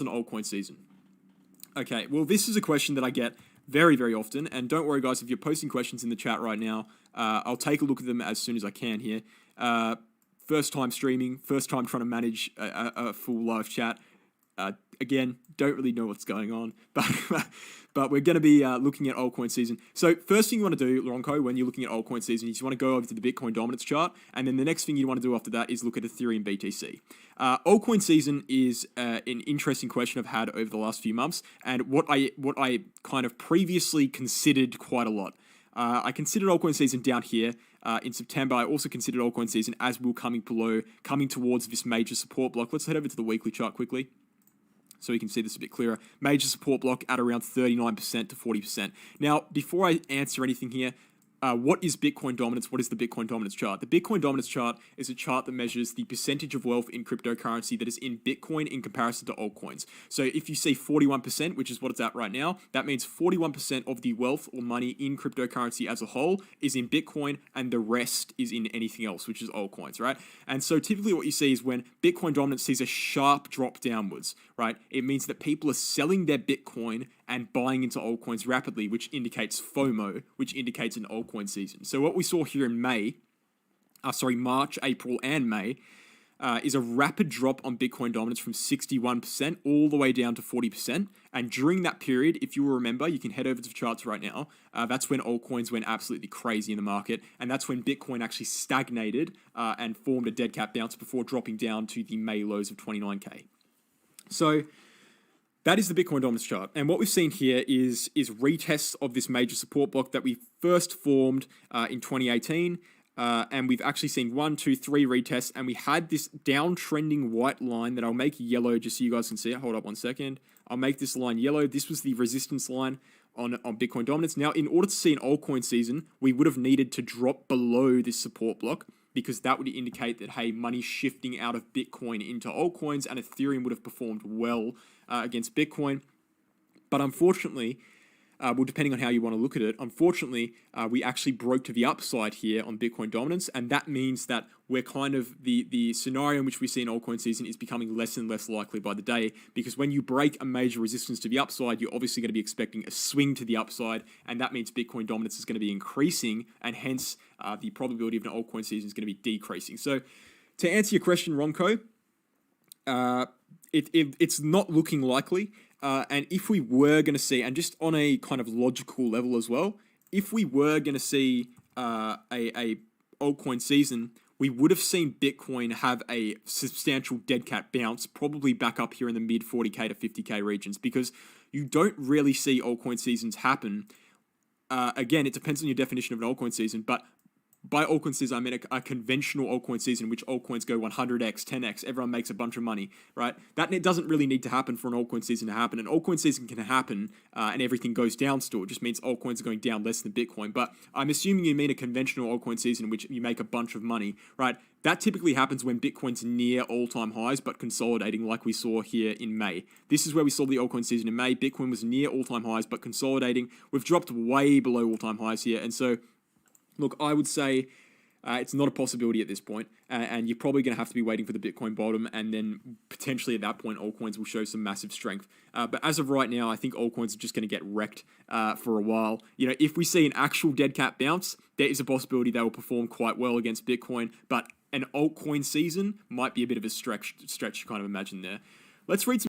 an altcoin season? Okay, well, this is a question that I get very, very often. And don't worry, guys, if you're posting questions in the chat right now, I'll take a look at them as soon as I can here. First time streaming, first time trying to manage a full live chat. Again, don't really know what's going on, but we're going to be looking at altcoin season. So first thing you want to do, Ronco, when you're looking at altcoin season, is you want to go over to the Bitcoin dominance chart, and then the next thing you want to do after that is look at Ethereum BTC. Altcoin season is an interesting question I've had over the last few months, and what I kind of previously considered quite a lot. I considered altcoin season down here in September. I also considered altcoin season as we were coming towards this major support block. Let's head over to the weekly chart quickly, so you can see this a bit clearer. Major support block at around 39% to 40%. Now, before I answer anything here, what is Bitcoin dominance? What is the Bitcoin dominance chart? The Bitcoin dominance chart is a chart that measures the percentage of wealth in cryptocurrency that is in Bitcoin in comparison to altcoins. So if you see 41%, which is what it's at right now, that means 41% of the wealth or money in cryptocurrency as a whole is in Bitcoin, and the rest is in anything else, which is altcoins, right? And so typically what you see is when Bitcoin dominance sees a sharp drop downwards, right? It means that people are selling their Bitcoin and buying into altcoins rapidly, which indicates FOMO, which indicates an altcoin season. So what we saw here in March, April, and May, is a rapid drop on Bitcoin dominance from 61% all the way down to 40%. And during that period, if you will remember, you can head over to the charts right now. That's when altcoins went absolutely crazy in the market. And that's when Bitcoin actually stagnated and formed a dead cat bounce before dropping down to the May lows of 29K. So that is the Bitcoin dominance chart. And what we've seen here is retests of this major support block that we first formed in 2018. And we've actually seen 1, 2, 3 retests. And we had this downtrending white line that I'll make yellow just so you guys can see it. Hold up one second. I'll make this line yellow. This was the resistance line on Bitcoin dominance. Now, in order to see an altcoin season, we would have needed to drop below this support block, because that would indicate that, hey, money's shifting out of Bitcoin into altcoins, and Ethereum would have performed well against Bitcoin. But unfortunately, well, depending on how you want to look at it, unfortunately, we actually broke to the upside here on Bitcoin dominance, and that means that we're kind of, the scenario in which we see an altcoin season is becoming less and less likely by the day, because when you break a major resistance to the upside, you're obviously going to be expecting a swing to the upside, and that means Bitcoin dominance is going to be increasing, and hence the probability of an altcoin season is going to be decreasing. So to answer your question, Ronco, it's not looking likely. And if we were going to see, and just on a kind of logical level as well, if we were going to see a altcoin season, we would have seen Bitcoin have a substantial dead cat bounce, probably back up here in the mid 40K to 50K regions, because you don't really see altcoin seasons happen. Again, it depends on your definition of an altcoin season, but by altcoin season, I mean a conventional altcoin season in which altcoins go 100x, 10x, everyone makes a bunch of money, right? That it doesn't really need to happen for an altcoin season to happen. An altcoin season can happen and everything goes down still. It just means altcoins are going down less than Bitcoin. But I'm assuming you mean a conventional altcoin season in which you make a bunch of money, right? That typically happens when Bitcoin's near all-time highs but consolidating, like we saw here in May. This is where we saw the altcoin season in May. Bitcoin was near all-time highs but consolidating. We've dropped way below all-time highs here, and so look, I would say it's not a possibility at this point, and you're probably going to have to be waiting for the Bitcoin bottom, and then potentially at that point, altcoins will show some massive strength. But as of right now, I think altcoins are just going to get wrecked for a while. You know, if we see an actual dead cat bounce, there is a possibility they will perform quite well against Bitcoin, but an altcoin season might be a bit of a stretch to kind of imagine there. Let's read some